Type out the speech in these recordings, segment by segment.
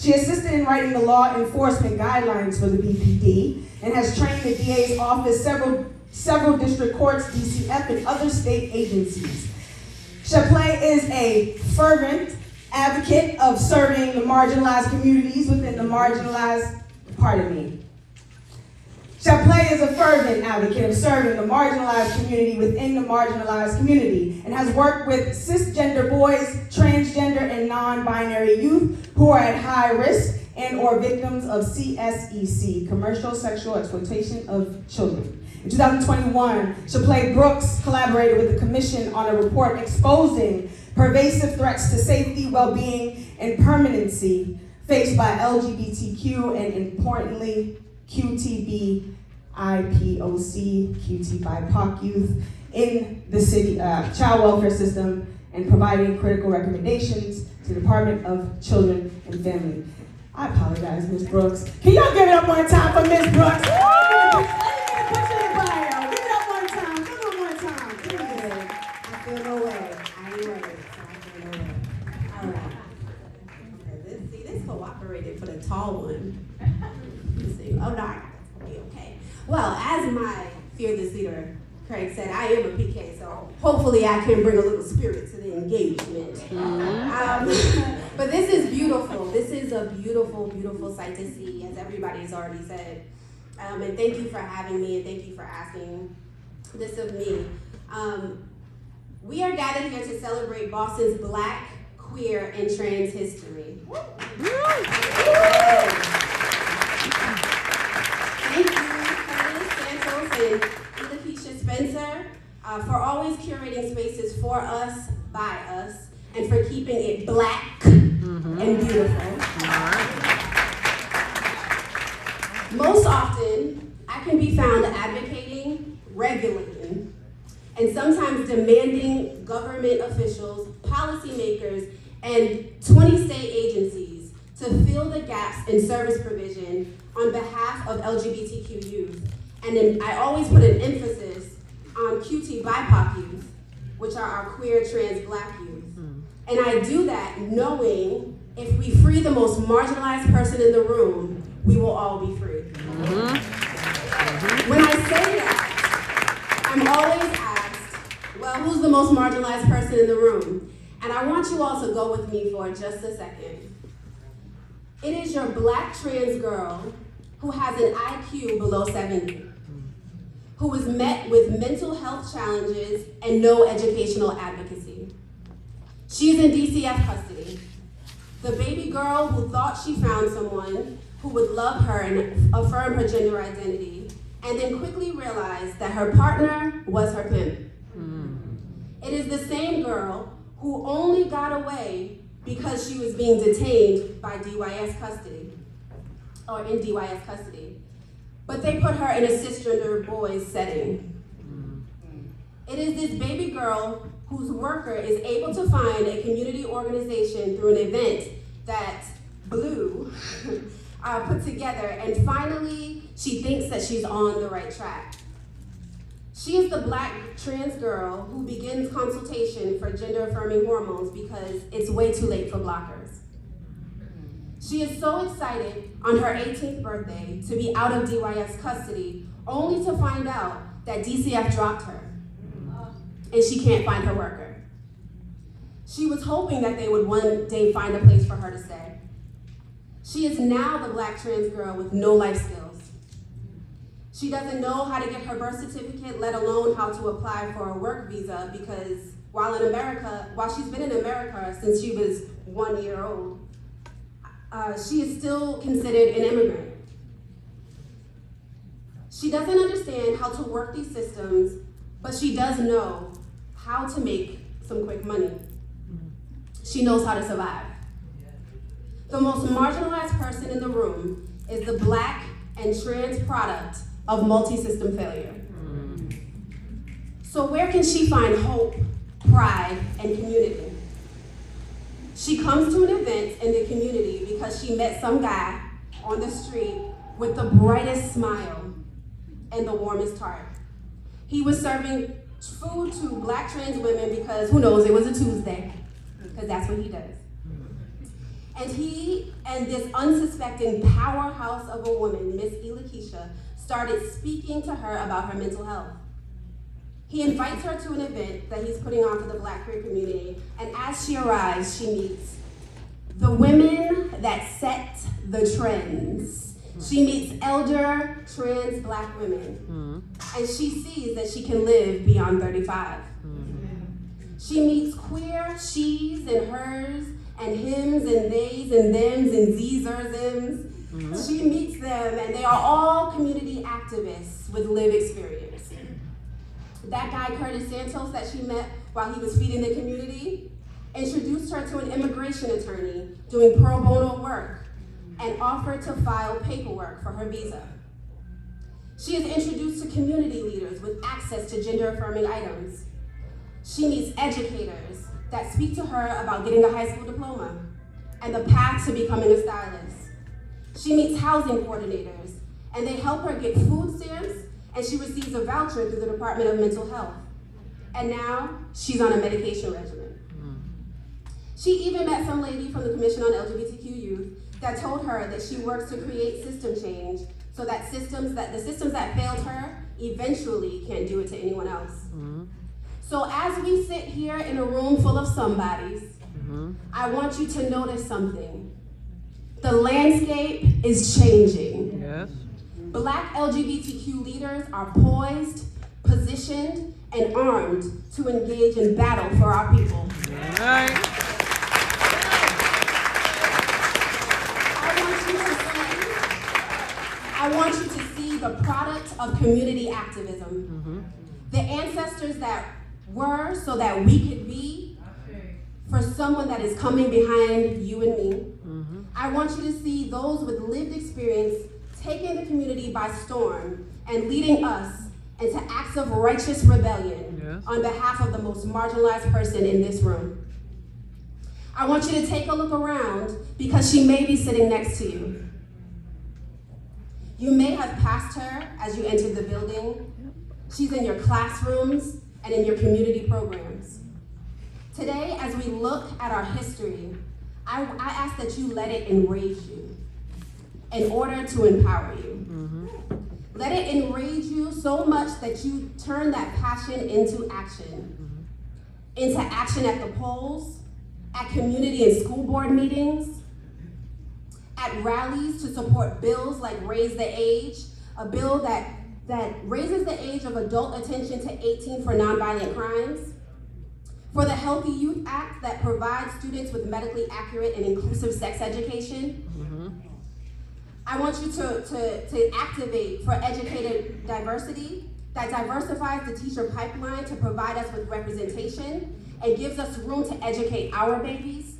She assisted in writing the law enforcement guidelines for the BPD and has trained the DA's office, several district courts, DCF, and other state agencies. Shaplaie is a fervent advocate of serving the marginalized communities within the Shaplaie is a fervent advocate of serving the marginalized community within the marginalized community and has worked with cisgender boys, transgender, and non-binary youth who are at high risk and or victims of CSEC, commercial sexual exploitation of children. In 2021, Shaplaie Brooks collaborated with the Commission on a report exposing pervasive threats to safety, well-being, and permanency faced by LGBTQ and, importantly, QTB, IPOC, QT BIPOC youth in the city child welfare system and providing critical recommendations to the Department of Children and Family. I apologize, Ms. Brooks. Can y'all give it up one time for Ms. Brooks? Let me get a picture in bio. Give it up one time. Come on one time. Good. I feel no way. I ain't worried. I feel no way. All right. Okay, this cooperated for the tall one. Let's see. Oh, no, I got this. Okay, okay. Well, as my fearless leader, Craig, said, I am a PK, so hopefully I can bring a little spirit to the engagement. But this is beautiful. This is a beautiful, beautiful sight to see, as everybody has already said. And thank you for having me, and thank you for asking this of me. We are gathered here to celebrate Boston's Black, queer, and trans history. Thank you, Kelly Santos and Lakeisha Spencer, for always curating spaces for us, by us, and for keeping it Black and beautiful. Most often, I can be found advocating, regulating, and sometimes demanding government officials, policymakers, and 20 state agencies to fill the gaps in service provision on behalf of LGBTQ youth. And then I always put an emphasis on QT BIPOC youth, which are our queer, trans, Black youth. And I do that knowing if we free the most marginalized person in the room, we will all be free. When I say that, I'm always asked, well, who's the most marginalized person in the room? And I want you all to go with me for just a second. It is your Black trans girl who has an IQ below 70, who was met with mental health challenges and no educational advocacy. She's in DCF custody. The baby girl who thought she found someone who would love her and affirm her gender identity, and then quickly realized that her partner was her pimp. It is the same girl who only got away because she was being detained by DYS custody, or in DYS custody. But they put her in a cisgender boys setting. It is this baby girl whose worker is able to find a community organization through an event that Blue put together, and finally she thinks that she's on the right track. She is the Black trans girl who begins consultation for gender-affirming hormones because it's way too late for blockers. She is so excited on her 18th birthday to be out of DYS custody, only to find out that DCF dropped her, and she can't find her worker. She was hoping that they would one day find a place for her to stay. She is now the Black trans girl with no life skills. She doesn't know how to get her birth certificate, let alone how to apply for a work visa, because while she's been in America since she was 1 year old, she is still considered an immigrant. She doesn't understand how to work these systems, but she does know how to make some quick money. She knows how to survive. The most marginalized person in the room is the Black and trans product of multi-system failure. So where can she find hope, pride, and community? She comes to an event in the community because she met some guy on the street with the brightest smile and the warmest heart. He was serving food to Black trans women because, who knows, it was a Tuesday, because that's what he does. And he and this unsuspecting powerhouse of a woman, Miss Keisha, started speaking to her about her mental health. He invites her to an event that he's putting on for the Black queer community, and as she arrives, she meets the women that set the trends. She meets elder trans Black women, and she sees that she can live beyond 35. She meets queer she's and hers, and hims and theys and thems and these or thems. She meets them, and they are all community activists with lived experience. That guy, Curtis Santos, that she met while he was feeding the community, introduced her to an immigration attorney doing pro bono work and offered to file paperwork for her visa. She is introduced to community leaders with access to gender-affirming items. She meets educators that speak to her about getting a high school diploma and the path to becoming a stylist. She meets housing coordinators, and they help her get food stamps, and she receives a voucher through the Department of Mental Health. And now, she's on a medication regimen. She even met some lady from the Commission on LGBTQ Youth that told her that she works to create system change so that the systems that failed her eventually can't do it to anyone else. So as we sit here in a room full of somebodies, I want you to notice something. The landscape is changing. Yes. Black LGBTQ leaders are poised, positioned, and armed to engage in battle for our people. All right. I want you to see the product of community activism. The ancestors that were so that we could be for someone that is coming behind you and me. I want you to see those with lived experience taking the community by storm and leading us into acts of righteous rebellion on behalf of the most marginalized person in this room. I want you to take a look around because she may be sitting next to you. You may have passed her as you entered the building. She's in your classrooms and in your community programs. Today, as we look at our history, I ask that you let it enrage you in order to empower you. Let it enrage you so much that you turn that passion into action. Into action at the polls, at community and school board meetings, at rallies to support bills like Raise the Age, a bill that raises the age of adult attention to 18 for nonviolent crimes, for the Healthy Youth Act that provides students with medically accurate and inclusive sex education. I want you to activate for educated diversity that diversifies the teacher pipeline to provide us with representation and gives us room to educate our babies.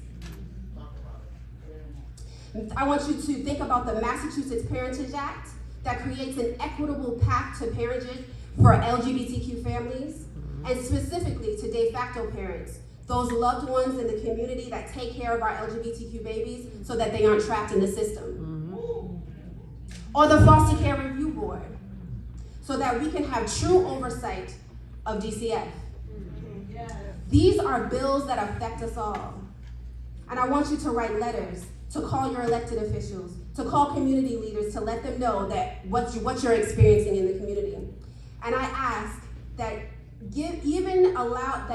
I want you to think about the Massachusetts Parentage Act that creates an equitable path to parentage for LGBTQ families, and specifically to de facto parents, those loved ones in the community that take care of our LGBTQ babies so that they aren't trapped in the system. Or the Foster Care Review Board, so that we can have true oversight of DCF. These are bills that affect us all. And I want you to write letters, to call your elected officials, to call community leaders, to let them know that what you're experiencing in the community. And I ask that you even allow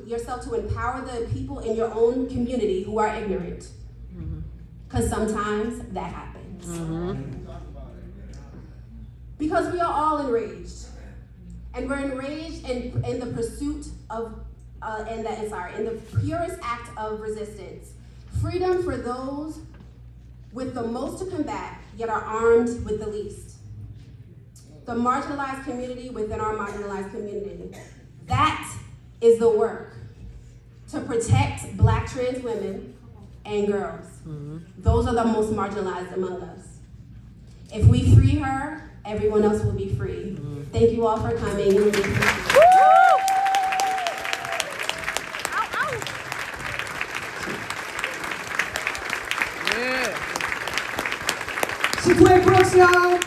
yourself to empower the people in your own community who are ignorant. Because sometimes that happens. Because we are all enraged. And we're enraged in the pursuit of, in the purest act of resistance. Freedom for those with the most to combat, yet are armed with the least. The marginalized community within our marginalized community. That is the work to protect Black trans women and girls. Those are the most marginalized among us. If we free her, everyone else will be free. Thank you all for coming. Shaplaie Brooks, y'all.